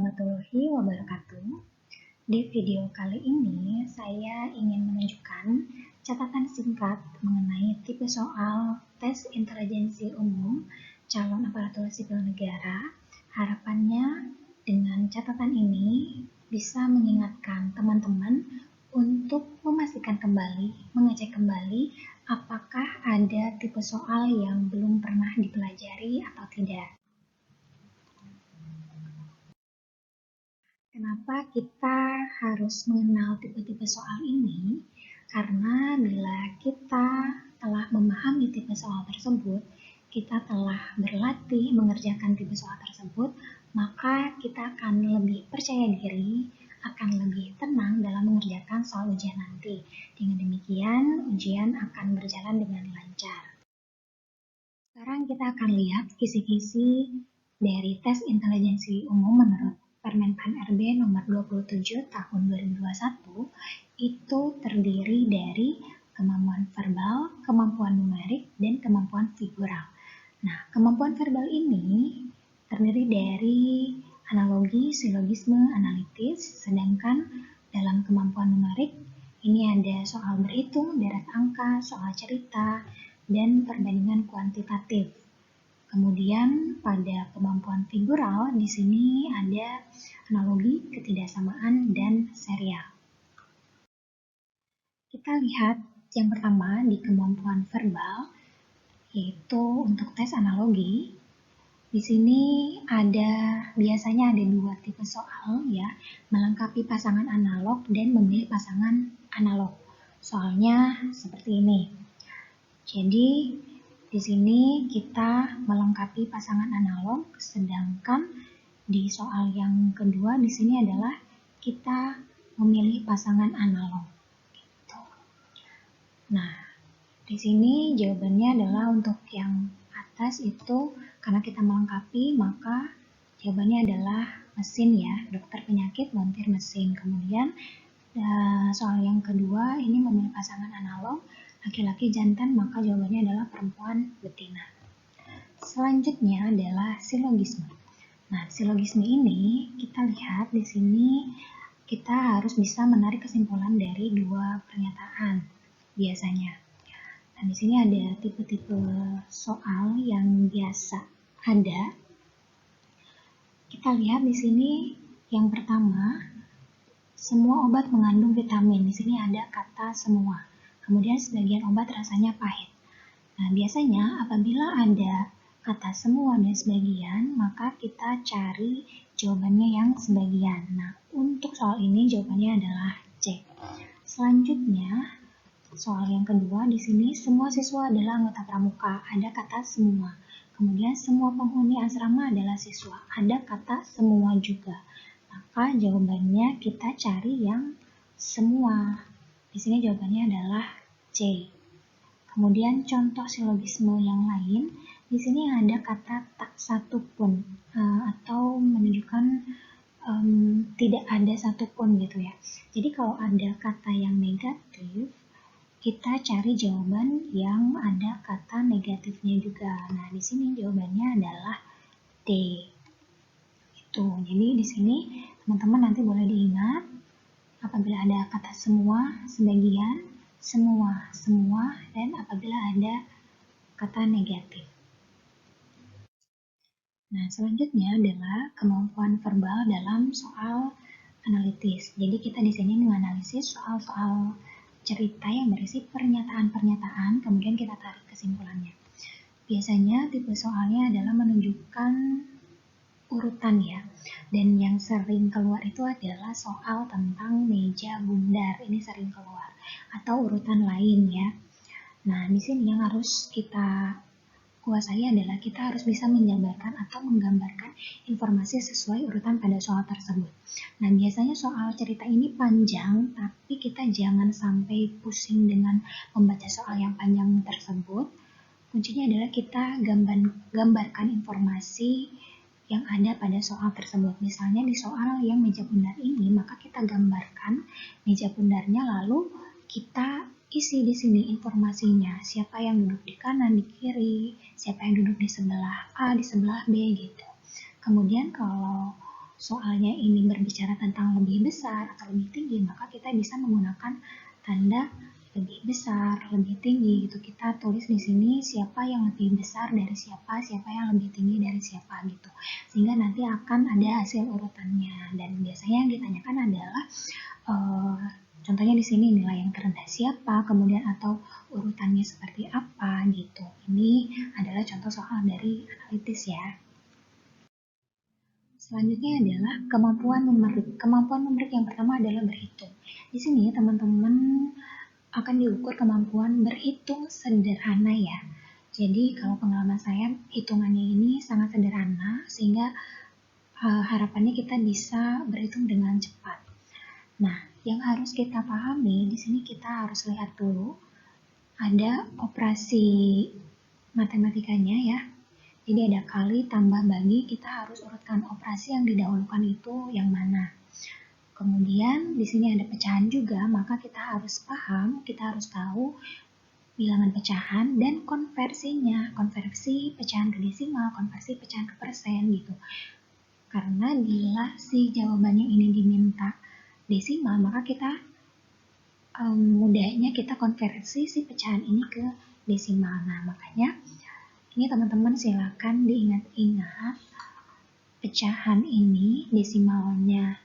warahmatullahi wabarakatuh. Di video kali ini, saya ingin menunjukkan catatan singkat mengenai tipe soal tes intelijensi umum calon aparatur sipil negara. Harapannya dengan catatan ini bisa mengingatkan teman-teman untuk memastikan kembali, mengecek kembali apakah ada tipe soal yang belum pernah dipelajari atau tidak. Kenapa kita harus mengenal tipe-tipe soal ini? Karena bila kita telah memahami tipe soal tersebut, kita telah berlatih mengerjakan tipe soal tersebut, maka kita akan lebih percaya diri, akan lebih tenang dalam mengerjakan soal ujian nanti. Dengan demikian, ujian akan berjalan dengan lancar. Sekarang kita akan lihat kisi-kisi dari tes intelijensi umum menurut Permenpan RB nomor 27 tahun 2021 itu terdiri dari kemampuan verbal, kemampuan numerik, dan kemampuan figural. Nah, kemampuan verbal ini terdiri dari analogi, silogisme, analitis, sedangkan dalam kemampuan numerik ini ada soal berhitung, deret angka, soal cerita, dan perbandingan kuantitatif. Kemudian pada kemampuan figural di sini ada analogi, ketidaksamaan, dan serial. Kita lihat yang pertama di kemampuan verbal, yaitu untuk tes analogi. Di sini biasanya ada dua tipe soal ya, melengkapi pasangan analog dan memilih pasangan analog. Soalnya seperti ini. Jadi di sini kita melengkapi pasangan analog, sedangkan di soal yang kedua di sini adalah kita memilih pasangan analog. Gitu. Nah, di sini jawabannya adalah untuk yang atas itu karena kita melengkapi, maka jawabannya adalah mesin ya, dokter penyakit montir mesin. Kemudian soal yang kedua ini memilih pasangan analog, laki-laki jantan, maka jawabannya adalah perempuan betina. Selanjutnya adalah silogisme. Nah, silogisme ini kita lihat di sini kita harus bisa menarik kesimpulan dari dua pernyataan biasanya. Nah, di sini ada tipe-tipe soal yang biasa ada. Kita lihat di sini yang pertama, semua obat mengandung vitamin. Di sini ada kata semua. Kemudian sebagian obat rasanya pahit. Nah, biasanya apabila ada kata semua dan sebagian, maka kita cari jawabannya yang sebagian. Nah, untuk soal ini jawabannya adalah C. Selanjutnya, soal yang kedua di sini semua siswa adalah anggota pramuka, ada kata semua. Kemudian semua penghuni asrama adalah siswa, ada kata semua juga. Maka jawabannya kita cari yang semua. Di sini jawabannya adalah C. Kemudian contoh silogisme yang lain, di sini ada kata tak satu pun atau menunjukkan tidak ada satupun gitu ya. Jadi kalau ada kata yang negatif, kita cari jawaban yang ada kata negatifnya juga. Nah, di sini jawabannya adalah D. Itu. Jadi di sini teman-teman nanti boleh diingat apabila ada kata semua, sebagian, semua, dan apabila ada kata negatif. Nah, selanjutnya adalah kemampuan verbal dalam soal analitis. Jadi kita di sini menganalisis soal-soal cerita yang berisi pernyataan-pernyataan, kemudian kita tarik kesimpulannya. Biasanya tipe soalnya adalah menunjukkan urutan ya, dan yang sering keluar itu adalah soal tentang meja bundar, ini sering keluar, atau urutan lain ya. Nah, di sini yang harus kita kuasai adalah kita harus bisa menjabarkan atau menggambarkan informasi sesuai urutan pada soal tersebut. Nah, biasanya soal cerita ini panjang, tapi kita jangan sampai pusing dengan membaca soal yang panjang tersebut. Kuncinya adalah kita gambarkan informasi yang ada pada soal tersebut. Misalnya di soal yang meja bundar ini, maka kita gambarkan meja bundarnya, lalu kita isi di sini informasinya, siapa yang duduk di kanan, di kiri, siapa yang duduk di sebelah A, di sebelah B gitu. Kemudian kalau soalnya ini berbicara tentang lebih besar atau lebih tinggi, maka kita bisa menggunakan tanda lebih besar, lebih tinggi gitu. Kita tulis di sini siapa yang lebih besar dari siapa, siapa yang lebih tinggi dari siapa gitu. Sehingga nanti akan ada hasil urutannya. Dan biasanya yang ditanyakan adalah contohnya di sini nilai yang terendah siapa, kemudian atau urutannya seperti apa gitu. Ini adalah contoh soal dari analitis ya. Selanjutnya adalah kemampuan numerik. Kemampuan numerik yang pertama adalah berhitung. Di sini teman-teman akan diukur kemampuan berhitung sederhana ya. Jadi kalau pengalaman saya, hitungannya ini sangat sederhana sehingga harapannya kita bisa berhitung dengan cepat. Nah, yang harus kita pahami di sini kita harus lihat dulu ada operasi matematikanya ya. Jadi ada kali, tambah, bagi, kita harus urutkan operasi yang didahulukan itu yang mana. Kemudian di sini ada pecahan juga, maka kita harus paham, kita harus tahu bilangan pecahan dan konversinya, konversi pecahan ke desimal, konversi pecahan ke persen gitu. Karena bila si jawabannya ini diminta desimal, maka kita mudahnya kita konversi si pecahan ini ke desimal. Nah, makanya ini teman-teman silakan diingat-ingat pecahan ini desimalnya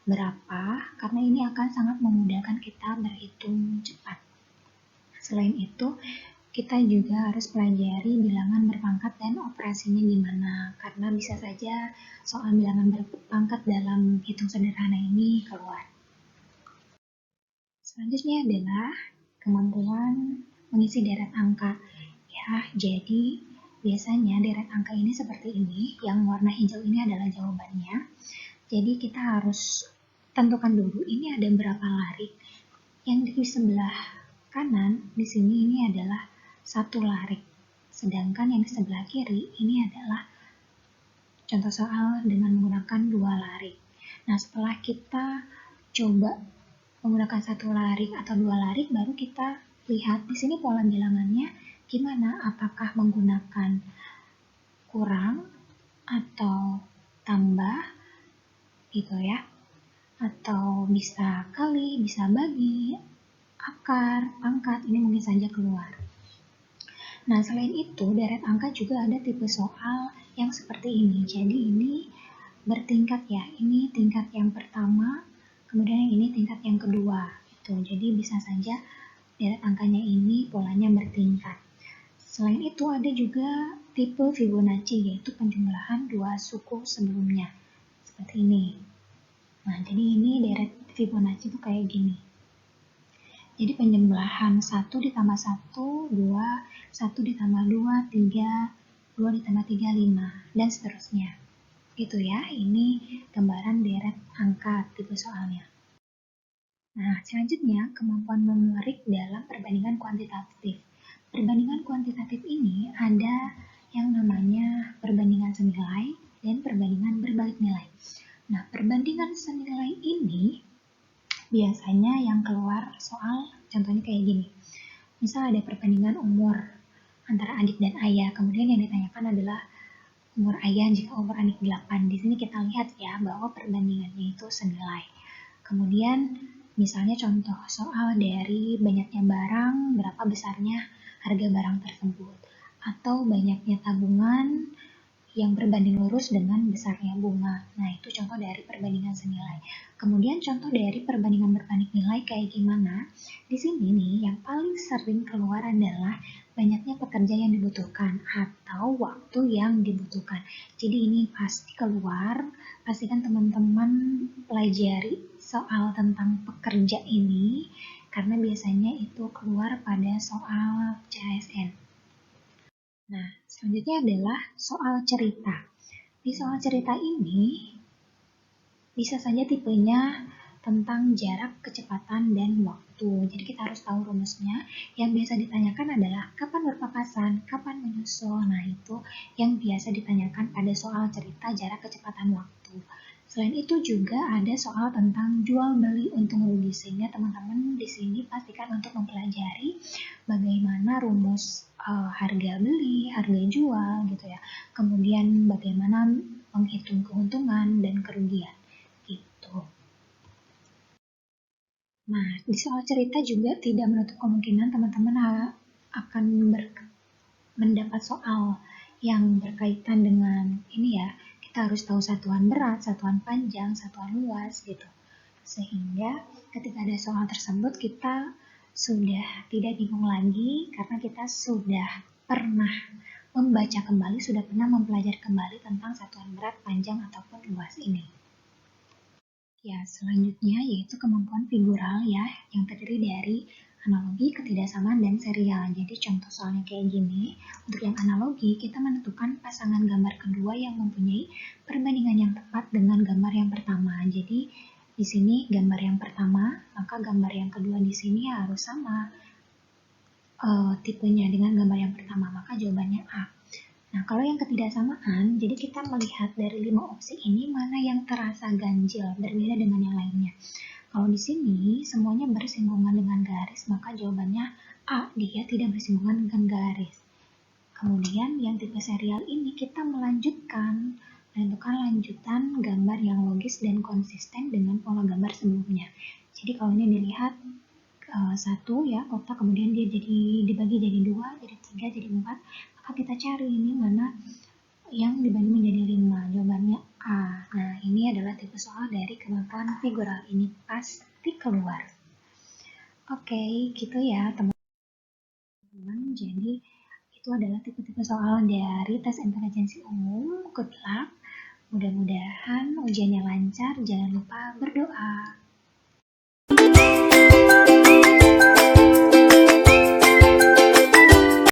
berapa, karena ini akan sangat memudahkan kita berhitung cepat. Selain itu, kita juga harus pelajari bilangan berpangkat dan operasinya gimana, karena bisa saja soal bilangan berpangkat dalam hitung sederhana ini keluar. Selanjutnya adalah kemampuan mengisi deret angka. Ya, jadi biasanya deret angka ini seperti ini, yang warna hijau ini adalah jawabannya. Jadi kita harus tentukan dulu ini ada berapa larik. Yang di sebelah kanan di sini ini adalah 1 larik. Sedangkan yang di sebelah kiri ini adalah contoh soal dengan menggunakan 2 larik. Nah, setelah kita coba menggunakan 1 larik atau 2 larik, baru kita lihat di sini pola bilangannya gimana, apakah menggunakan kurang atau tambah gitu ya, atau bisa kali, bisa bagi, akar, pangkat, ini mungkin saja keluar. Nah, selain itu deret angka juga ada tipe soal yang seperti ini. Jadi ini bertingkat ya, ini tingkat yang pertama, kemudian ini tingkat yang kedua gitu. Jadi bisa saja deret angkanya ini polanya bertingkat. Selain itu ada juga tipe Fibonacci, yaitu penjumlahan 2 suku sebelumnya seperti ini. Nah, jadi ini deret Fibonacci itu kayak gini. Jadi penjumlahan 1 ditambah 1, 2, 1 ditambah 2, 3, 2 ditambah 3, 5, dan seterusnya. Gitu ya, ini gambaran deret angka tipe soalnya. Nah, selanjutnya kemampuan numerik dalam perbandingan kuantitatif. Perbandingan kuantitatif ini ada yang namanya perbandingan senilai dan perbandingan berbalik nilai. Nah, perbandingan senilai ini biasanya yang keluar soal contohnya kayak gini. Misal ada perbandingan umur antara adik dan ayah, kemudian yang ditanyakan adalah umur ayah jika umur adik 8. Di sini kita lihat ya bahwa perbandingannya itu senilai. Kemudian misalnya contoh soal dari banyaknya barang, berapa besarnya harga barang tersebut, atau banyaknya tabungan yang berbanding lurus dengan besarnya bunga. Nah, itu contoh dari perbandingan senilai. Kemudian contoh dari perbandingan berbalik nilai kayak gimana? Di sini nih yang paling sering keluar adalah banyaknya pekerja yang dibutuhkan atau waktu yang dibutuhkan. Jadi ini pasti keluar, pastikan teman-teman pelajari soal tentang pekerja ini karena biasanya itu keluar pada soal CASN. Nah, selanjutnya adalah soal cerita. Di soal cerita ini, bisa saja tipenya tentang jarak, kecepatan, dan waktu. Jadi kita harus tahu rumusnya. Yang biasa ditanyakan adalah kapan berpapasan, kapan menyusul. Nah, itu yang biasa ditanyakan pada soal cerita, jarak, kecepatan, waktu. Selain itu juga ada soal tentang jual beli untung rugi, sehingga teman-teman di sini pastikan untuk mempelajari bagaimana rumus harga beli, harga jual gitu ya. Kemudian bagaimana menghitung keuntungan dan kerugian gitu. Nah, di soal cerita juga tidak menutup kemungkinan teman-teman akan mendapat soal yang berkaitan dengan ini ya, kita harus tahu satuan berat, satuan panjang, satuan luas gitu. Sehingga ketika ada soal tersebut kita sudah tidak bingung lagi karena kita sudah pernah membaca kembali, sudah pernah mempelajari kembali tentang satuan berat, panjang, ataupun luas ini. Ya, selanjutnya yaitu kemampuan figural ya, yang terdiri dari analogi, ketidaksamaan, dan serial. Jadi contoh soalnya kayak gini, untuk yang analogi, kita menentukan pasangan gambar kedua yang mempunyai perbandingan yang tepat dengan gambar yang pertama. Jadi di sini gambar yang pertama, maka gambar yang kedua di sini harus sama tipenya dengan gambar yang pertama, maka jawabannya A. Nah, kalau yang ketidaksamaan, jadi kita melihat dari 5 opsi ini mana yang terasa ganjil, berbeda dengan yang lainnya. Kalau di sini semuanya bersinggungan dengan garis, maka jawabannya A, dia tidak bersinggungan dengan garis. Kemudian yang tipe serial ini kita menentukan lanjutan gambar yang logis dan konsisten dengan pola gambar sebelumnya. Jadi kalau ini dilihat satu ya kotak, kemudian dia jadi dibagi jadi 2, jadi 3, jadi 4, maka kita cari ini mana yang dibagi menjadi 5, jawabannya A. Nah, ini adalah tipe soal dari kemampuan figural, ini pasti keluar. Oke, gitu ya teman-teman. Jadi itu adalah tipe-tipe soal dari tes intelijensi umum. Good luck. Mudah-mudahan ujiannya lancar. Jangan lupa berdoa.